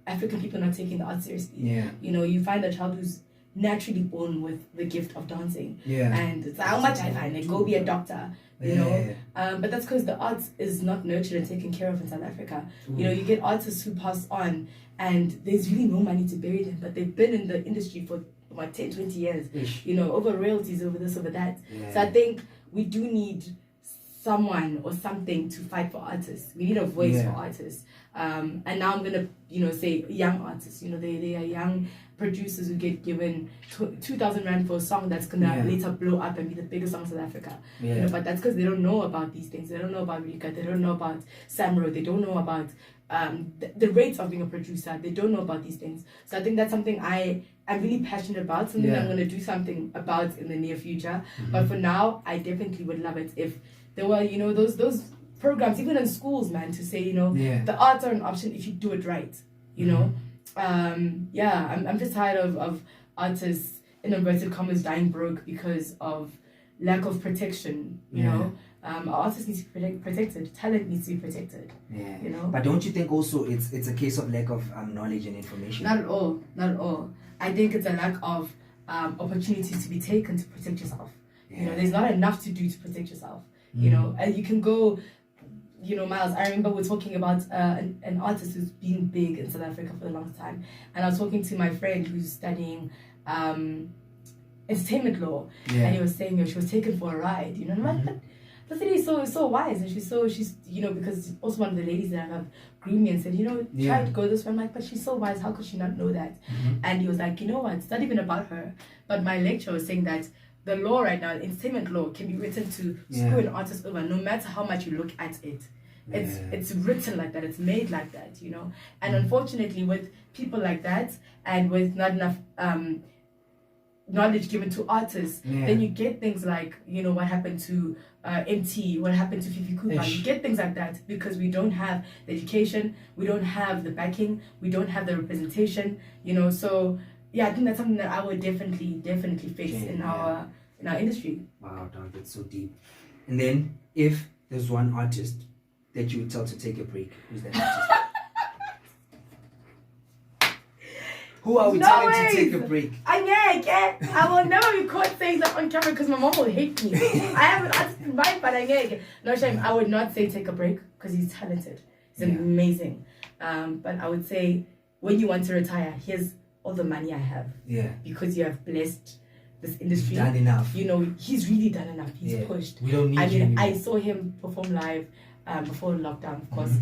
African people not taking the art seriously. Yeah. You know, you find a child who's naturally born with the gift of dancing. Yeah. And it's like, how much I find it, go be a doctor. You know, but that's because the arts is not nurtured and taken care of in South Africa. You know, you get artists who pass on and there's really no money to bury them, but they've been in the industry for what, 10, 20 years, Ish. you know, over royalties, over this, over that. Yeah. So I think we do need someone or something to fight for artists. We need a voice for artists. And now I'm going to, you know, say young artists, you know, they are young producers who get given 2,000 Rand for a song that's going to later blow up and be the biggest song in South Africa. Yeah. You know, but that's because they don't know about these things. They don't know about Rika. They don't know about Samro. They don't know about the rates of being a producer. They don't know about these things. So I think that's something I'm really passionate about, something I'm going to do something about in the near future. But for now, I definitely would love it if there were, you know, those programs, even in schools, man, to say, you know, the arts are an option if you do it right, you know. I'm just tired of artists, in inverted commas, dying broke because of lack of protection, you know. Artists need to be protected. Talent needs to be protected. Yeah. You know. But don't you think also it's a case of lack of knowledge and information? Not at all. Not at all. I think it's a lack of opportunities to be taken to protect yourself. You know, there's not enough to do to protect yourself. You know, and you can go. You know, Miles, I remember we're talking about an artist who's been big in South Africa for a long time. And I was talking to my friend who's studying entertainment law. Yeah. And he was saying, she was taken for a ride. You know, and I'm like, the lady is so wise. And she's, you know, because also one of the ladies that I have groomed me and said, you know, try to go this way. I'm like, but she's so wise. How could she not know that? And he was like, you know what? It's not even about her. But my lecturer was saying that the law right now, entertainment law, can be written to screw an artist over no matter how much you look at it. It's written like that, it's made like that, you know. And unfortunately, with people like that and with not enough knowledge given to artists, then you get things like, you know, what happened to MT, what happened to Fifi Cooper. You get things like that because we don't have the education, we don't have the backing, we don't have the representation, you know. So yeah, I think that's something that I would definitely face in our industry. Wow, dog, that's so deep. And then if there's one artist that you would tell to take a break, who's that artist? Who are we telling to take a break? I will never be caught saying that on camera because my mom will hate me. I have an artist in mind, but no shame. I would not say take a break because he's talented. He's amazing. But I would say when you want to retire, here's all the money I have. Yeah. Because you have blessed this industry. He's done enough. You know, he's really done enough. He's pushed. We don't need you anymore. I saw him perform live before lockdown, of course.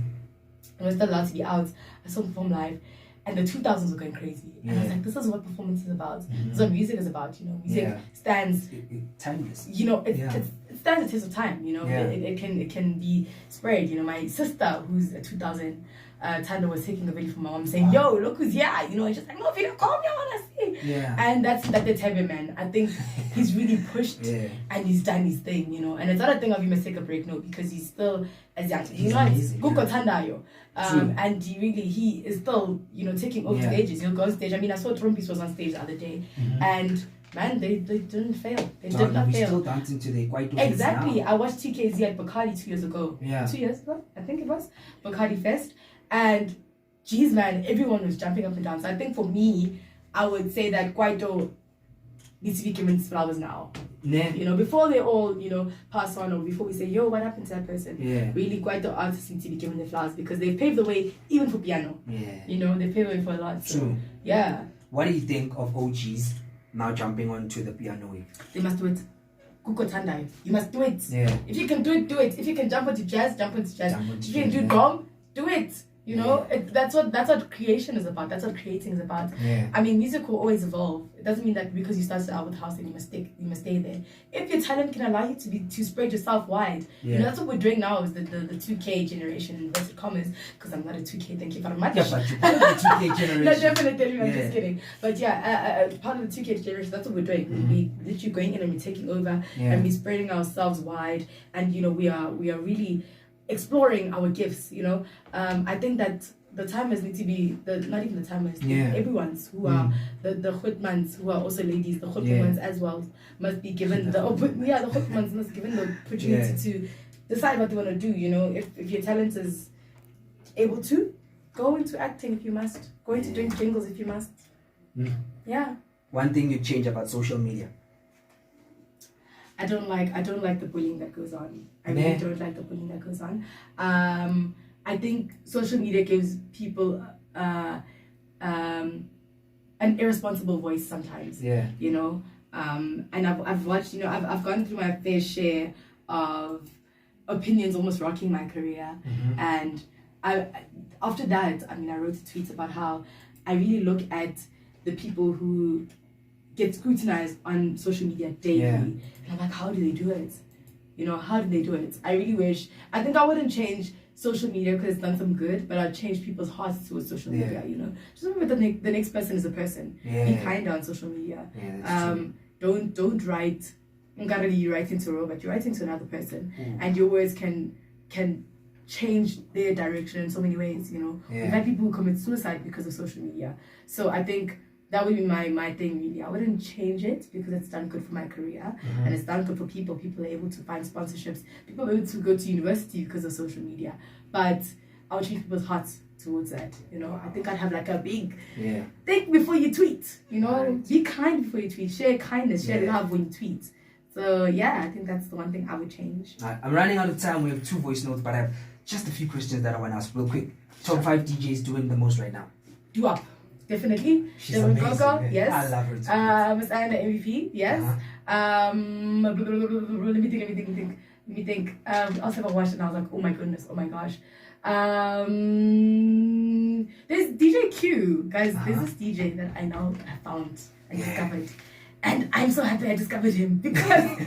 It was still allowed to be out. I saw him perform live. And the 2000s were going crazy. And I was like, this is what performance is about. This is what music is about, you know. Music stands... timeless. You know, it stands the test of time, you know. It can be spread. You know, my sister, who's a 2000, Tanda was taking a video from my mom saying, yo, look who's here. You know, and she's like, no, video, call me, I want to see. Yeah. And that's the Tebe man. I think he's really pushed and he's done his thing, you know. And it's not a thing of you must take a break, no, because he's still as young. You know, it's Guko Tandayo. And he is still, you know, taking over stages. He'll go on stage. I mean, I saw Trumpis was on stage the other day, and man, they didn't fail. They did not fail. Still dancing to the quite exactly. Now. I watched TKZ at Bacardi 2 years ago. Yeah. 2 years ago, I think it was Bacardi Fest, and geez, man, everyone was jumping up and down. So I think for me, I would say that Kwaito needs to be given flowers now. You know, before they all, you know, pass on, or before we say, yo, what happened to that person? Really, quite the artists need to be given their flowers because they paved the way even for piano. You know, they paved the way for a lot. So, true. Yeah. What do you think of OGs now jumping onto the piano wave? They must do it. Kuko Tandai. You must do it. If you can do it, do it. If you can jump onto jazz, jump onto jazz. If you can do drum, do it. You know, that's what creation is about. That's what creating is about. I mean, music will always evolve. It doesn't mean that because you started out with house and you must stay there. If your talent can allow you to spread yourself wide, you know, that's what we're doing now is the 2K generation in inverted commas. Because I'm not a 2K, thank you very much. Yeah, but you're part of the 2K generation. No, definitely, I'm just kidding. But yeah, part of the 2K generation, that's what we're doing. We're literally going in and we're taking over and we're spreading ourselves wide. And you know, we are really exploring our gifts, you know. I think that the timers need to be not even the timers, everyone's who are the Khutmans who are also ladies, the Khutmans as well must be given the Khutmans must be given the opportunity to decide what they want to do, you know. If your talent is able to, go into acting if you must, go into doing jingles if you must. One thing you change about social media? I don't like the bullying that goes on. I really don't like the bullying that goes on. I think social media gives people an irresponsible voice sometimes. You know, and I've watched. You know, I've gone through my fair share of opinions almost rocking my career, and after that, I mean, I wrote a tweet about how I really look at the people who get scrutinized on social media daily. And I'm like, how do they do it? You know, how do they do it? I really wish, I think I wouldn't change social media because it's done some good, but I'd change people's hearts towards social media, you know. Just remember the next person is a person. Be kind on social media. Don't write, you write into a robot, you write into another person. And your words can change their direction in so many ways, you know. We've had people who commit suicide because of social media. So I think that would be my thing, really. I wouldn't change it because it's done good for my career and it's done good for people. People are able to find sponsorships. People are able to go to university because of social media. But I would change people's hearts towards that, you know. I think I'd have like a big think before you tweet, you know. Be kind before you tweet. Share kindness, share love when you tweet. So yeah, I think that's the one thing I would change. I'm running out of time. We have 2 voice notes, but I have just a few questions that I want to ask real quick. Top 5 DJs doing the most right now? Do up. Definitely. She's amazing. Coco, yes. I love her too. Miss Anna MVP, yes. Let me think. Also, I watched it and I was like, oh my goodness, oh my gosh. There's DJ Q, guys. There's this DJ that I now found and discovered, and I'm so happy I discovered him because,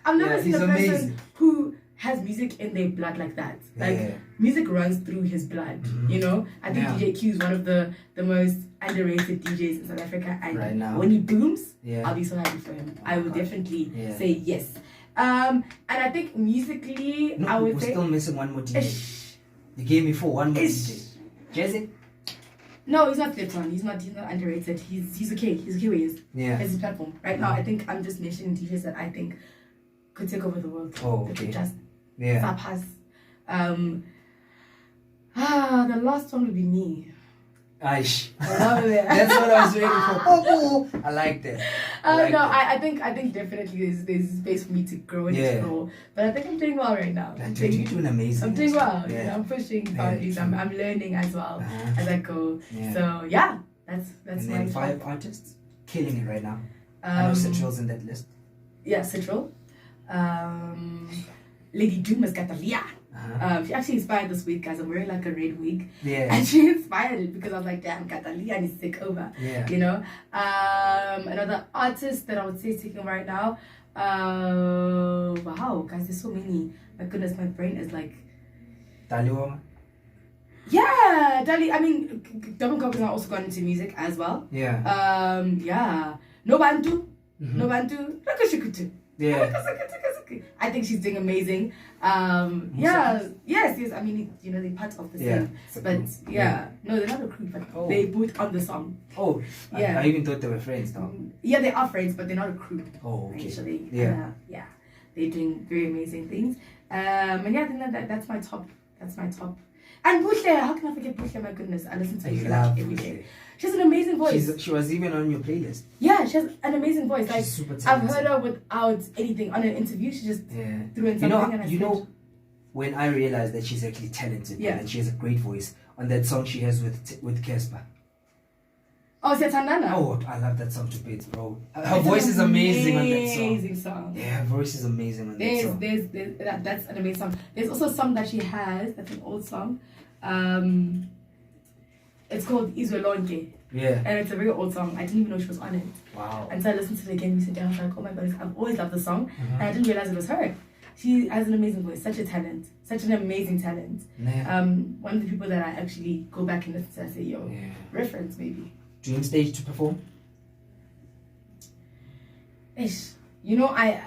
I've never seen a person who has music in their blood like that. Like music runs through his blood, you know. I think DJ Q is one of the most underrated DJs in South Africa, and right now, when he booms, I'll be so happy for him. I will definitely say yes. And I think musically, I would say we're still missing one more DJ. You gave me 4, one more DJ. Jazzy? No, he's not slept on. He's not underrated. He's okay. He's okay where he is. Yeah. It's his platform. Right now, I think I'm just mentioning DJs that I think could take over the world. Oh, They okay. could just Yeah. surpass. The last one would be me. Aish. I love it. That's what I was waiting for. Oh, I like that. I think definitely there's space for me to grow and explore. But I think I'm doing well right now. You're doing amazing. I'm doing well. Yeah. You know, I'm pushing boundaries. I'm learning as well as I go. Yeah. So yeah, that's And my then 5 top. artists killing it right now. I know Citral's in that list. Yeah, Citral. Lady Doom has got the Lia. She actually inspired this week, guys. I'm wearing like a red wig. Yeah. And she inspired it because I was like, damn, Catalia needs to take over. Yeah. You know? Another artist that I would say is taking right now. Wow, guys, there's so many. My goodness, my brain is like. Dalioma. Yeah, Dali. I mean, Double Cock has also gone into music as well. Yeah. Yeah. No Bantu. No Bantu. Look at Shikutu. Yeah. I think she's doing amazing. Yes. I mean, you know, they're part of the same. But no, they're not a crew, but they both on the song. Oh, yeah. I even thought they were friends now. Yeah, they are friends, but they're not a crew. Oh, okay. Actually, Yeah. They're doing very amazing things. And yeah, I think that's my top. That's my top. And Bushle, how can I forget Bushle? My goodness, I listen to her like every day. She has an amazing voice. She was even on your playlist. Yeah, she has an amazing voice. Like, She's super I've talented. heard her without anything on an interview. She just threw in something and I You said, know, when I realized that she's actually talented and she has a great voice, on that song she has with Casper. Oh, Setandana. Oh, I love that song to bits, bro. Her voice is amazing on that song. Amazing song. Yeah, her voice is amazing on that song. That's an amazing song. There's also a song that she has, that's an old song. It's called Izwelonke. Yeah. And it's a very old song. I didn't even know she was on it. Wow. And so I listened to it again recently. I was like, oh my god, I've always loved the song. And I didn't realize it was her. She has an amazing voice, such a talent, such an amazing talent. Yeah. One of the people that I actually go back and listen to, I say, yo, reference maybe. Dream stage to perform? Ish. You know, I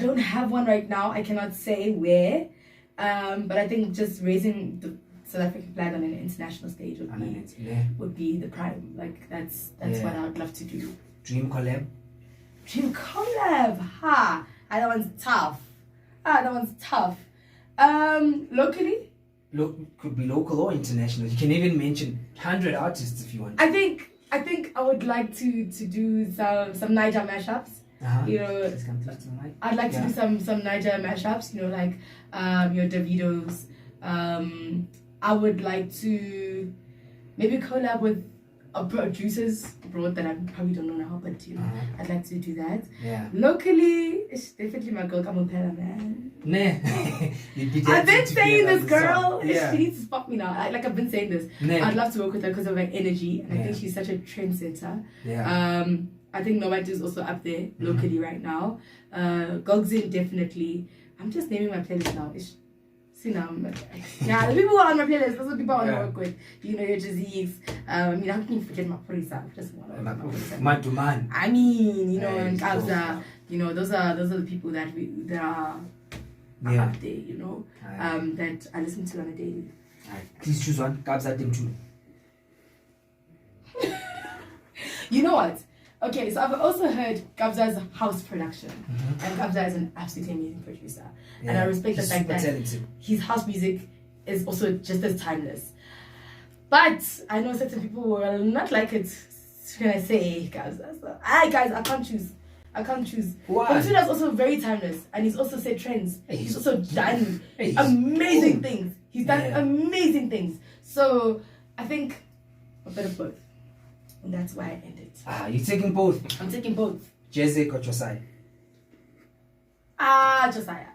don't have one right now. I cannot say where. But I think just raising the South African flag on an international stage would be the prime. Like that's what I would love to do. Dream collab? Dream collab. That one's tough. That one's tough. Locally? Could be local or international. You can even mention 100 artists if you want. I think I would like to do some Niger mashups. You know, I'd like to do some Niger mashups. You know, like your Davidos. I would like to maybe collab with producers abroad that I probably don't know now, but you know, I'd like to do that. Yeah. Locally, it's definitely my girl AmaPiano, man. I've been saying this, girl. She needs to spot me now. I've been saying this. I'd love to work with her because of her energy, and I think she's such a trendsetter. Yeah. I think Nomad is also up there locally right now. Gogzin, definitely. I'm just naming my playlist now. The people who are on my playlist, those are the people I want to work with. You know, your Jazeeks. I mean, how can you forget my Purisa? Just want to work with my man. I mean, you know, and Kabza, you know, those are the people that are up there, you know, that I listen to on a daily. Please choose one. Kabza, them two. You know what? Okay, so I've also heard Kabza's house production, and Kabza is an absolutely amazing producer, and I respect the fact that his house music is also just as timeless. But I know certain people will not like it when I say Kabza. So, guys, I can't choose. Why? Kabza is also very timeless, and he's also set trends. He's also done amazing things. He's done amazing things. So I think a bit of both. And that's why I ended. You're taking both? I'm taking both. Jezek or Josiah? Josiah.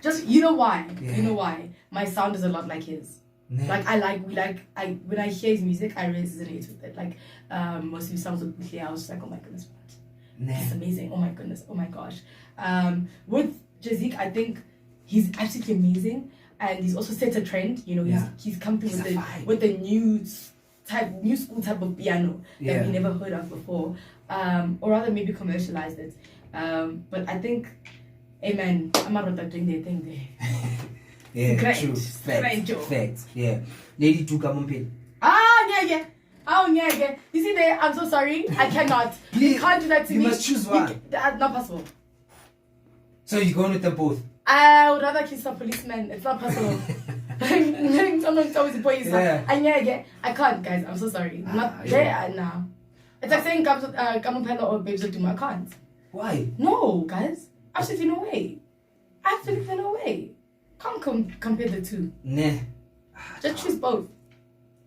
Just, you know why? You know why? My sound is a lot like his. Like, when I hear his music, I resonate with it. Like, most of his songs with Bushle, I was just like, oh my goodness, what? It's amazing. Oh my goodness. Oh my gosh. With Jezek, I think he's absolutely amazing. And he's also set a trend. You know, he's come through with the new school type of piano that we never heard of before, or rather maybe commercialized it. But I think, amen, Amarota doing their thing there. Yeah, Great. true. Great job. Facts. Yeah. Lady Tuka Mumpil. Oh, yeah. You see there, I'm so sorry. I cannot. You can't do that to me. You must choose one. That's not possible. So you're going with them both? I would rather kiss a policeman. It's not possible. Someone's always boys. Yeah. I can't, guys. I'm so sorry. Not there now. It's like saying AmaPiano or Babes Will Do. I can't. Why? No, guys. Absolutely no way. Absolutely no way. Can't compare the two. Nah. Just choose both.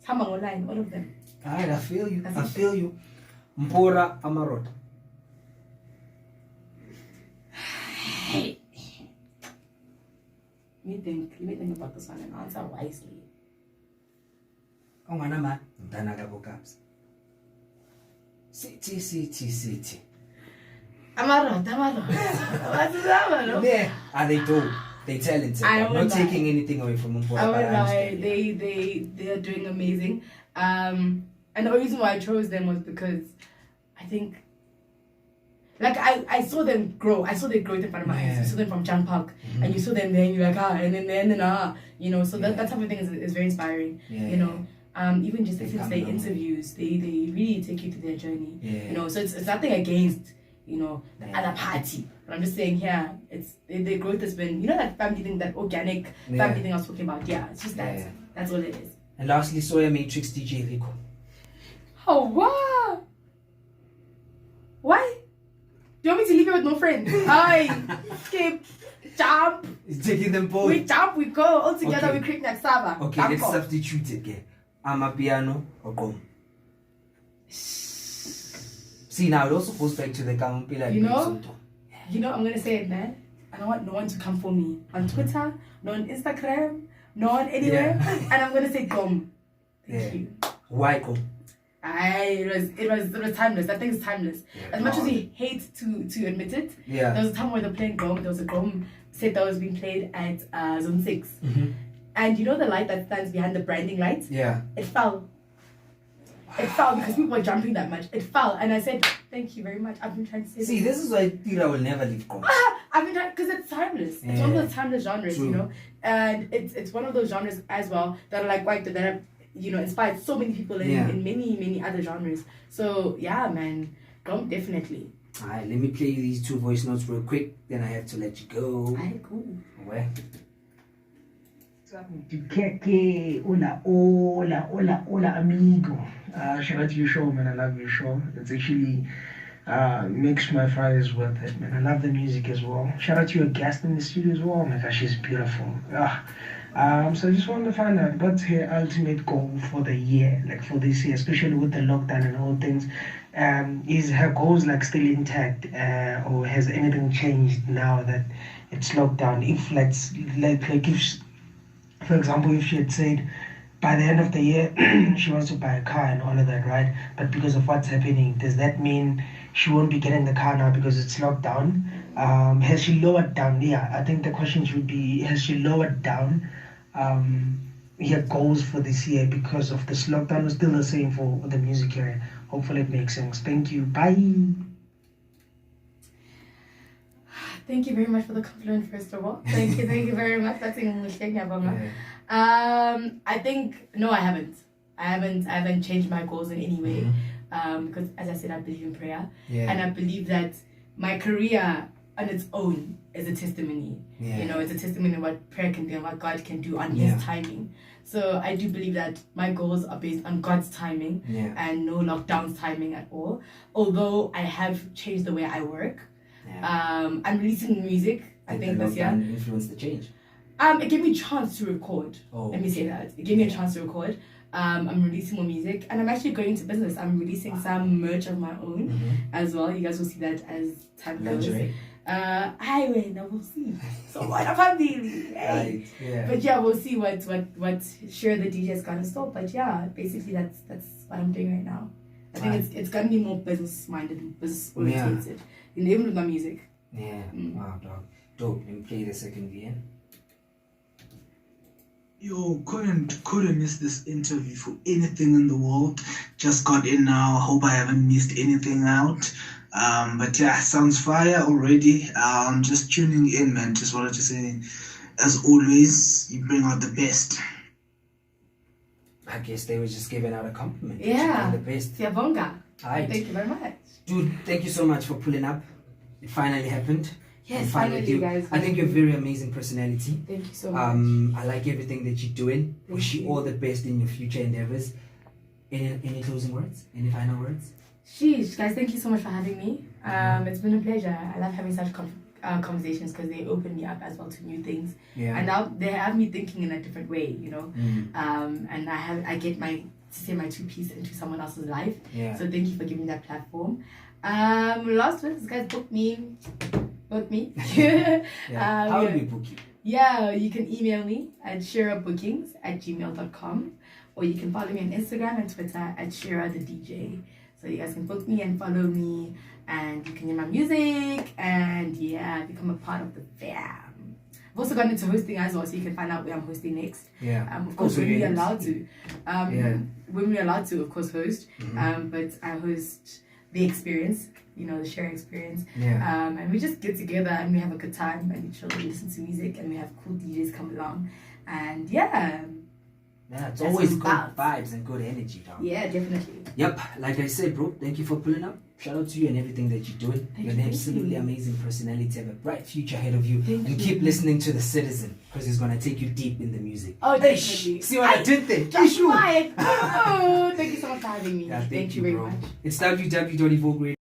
Hamang online, all of them. Alright, I feel you. I feel you. Mpora Amarot. Hey. Let me think about this one and answer wisely. Oh, man. Danaga caps. City. Amarot. What's Amarot? Yeah. Are they dope? They talented. I'm not taking anything away from Mpora. I won't lie. They are doing amazing. And the reason why I chose them was because I think, like, I saw them grow. I saw their growth in front of my eyes. You saw them from Jump Park, and you saw them there, and you're like, and then you know. So that type of thing is very inspiring. You know, even just listening to their interviews, they really take you through their journey. You know, so it's nothing against, you know, the other party. But I'm just saying here, it's their growth has been, you know, that family thing, that organic family thing I was talking about. Yeah, it's just that. That's all it is. And lastly, Soya Matrix DJ Lectrow. Oh, wow. Why? Do you want me to leave you with no friends? Hi, skip, jump. It's taking them both. We jump, we go. All together, we create next server. Okay, let's substitute it again. AmaPiano or Gom. See, now it also goes back to the Gampila. You know, I'm going to say it, man. I don't want no one to come for me. On Twitter, no on Instagram, no one anywhere. And I'm going to say Gom. Thank you. Why Gom? It was timeless. That thing is timeless. As much as we hate to admit it, there was a time where they're playing Gom. There was a Gom set that was being played at Zone 6. And you know the light that stands behind the branding light? Yeah. It fell. It fell because people were jumping that much. It fell. And I said, thank you very much. I've been trying to say See, this is why Tira will never leave Gom. I've been trying, because it's timeless. It's one of those timeless genres, you know? And it's one of those genres as well that are like white, that have, you know, inspired so many people in many other genres. So yeah, man, Gom definitely. Alright, let me play these 2 voice notes real quick, then I have to let you go. Alright, cool. Where? Hola amigo. Shout out to your show, man. I love your show. It's actually makes my Fridays worth it, man. I love the music as well. Shout out to your guest in the studio as well. Oh my gosh, she's beautiful. So I just wanted to find out what's her ultimate goal for the year, like for this year, especially with the lockdown and all things. Is her goals like still intact, or has anything changed now that it's locked down? If for example, if she had said by the end of the year she wants to buy a car and all of that, right? But because of what's happening, does that mean she won't be getting the car now because it's locked down? Has she lowered down? Yeah, I think the question should be, has she lowered down her goals for this year because of this lockdown? Is still the same for the music area? Hopefully it makes sense. Thank you. Bye. Thank you very much for the compliment, first of all. Thank you very much. That's English. I think no, I haven't. I haven't changed my goals in any way. Because as I said, I believe in prayer, and I believe that my career on its own is a testimony. You know, it's a testimony of what prayer can do and what God can do on His timing. So I do believe that my goals are based on God's timing and no lockdown's timing at all. Although I have changed the way I work. I'm releasing music. I think this year influenced the change. It gave me a chance to record. Let me say that. It gave me a chance to record. I'm releasing more music, and I'm actually going into business. I'm releasing some merch of my own as well. You guys will see that as time goes. Highway, now we'll see. So what about really? Right. But yeah, we'll see what Shera the DJ is gonna stop. But yeah, basically that's what I'm doing right now. I think it's gonna be more business minded and business oriented. Even with my music. Wow, dog. Dope. Let me play the second VN. Yo, couldn't miss this interview for anything in the world. Just got in now. Hope I haven't missed anything out. But yeah, sounds fire already. Just tuning in, man. Just wanted to say, as always, you bring out the best. I guess they were just giving out a compliment. Yeah. The best. Siyabonga. Alright. Thank you very much. Dude, thank you so much for pulling up. It finally happened. Yes, And finally, you guys. I think you're a very amazing personality. Thank you so much. I like everything that you're doing. Wish you all the best in your future endeavors. Any closing words? Any final words? Sheesh, guys, thank you so much for having me. It's been a pleasure. I love having such conversations because they open me up as well to new things. Yeah. And now they have me thinking in a different way, you know. And I get to say my 2 piece into someone else's life. Yeah. So thank you for giving me that platform. Last words, guys, book me. Yeah. How do we book you? Yeah, you can email me at sherabookings@gmail.com, or you can follow me on Instagram and Twitter at Shera the DJ. So you guys can book me and follow me, and you can hear my music and become a part of the fam. I've also gone into hosting as well, so you can find out where I'm hosting next. Yeah. Of course, when we're allowed to. When we're allowed to, of course, host. But I host the experience, you know, the Shera experience. Yeah. And we just get together and we have a good time and we chill, we listen to music, and we have cool DJs come along. And yeah, it's always good vibes and good energy, dog. Yeah, definitely. Yep, like I said, bro, thank you for pulling up. Shout out to you and everything that you're doing. You're an absolutely amazing personality. Have a bright future ahead of you. And keep listening to The Citizen, because he's going to take you deep in the music. Oh, definitely. See what I did there? Just quiet. Oh, thank you so much for having me. Yeah, thank you very much. It's www.evoke Radio.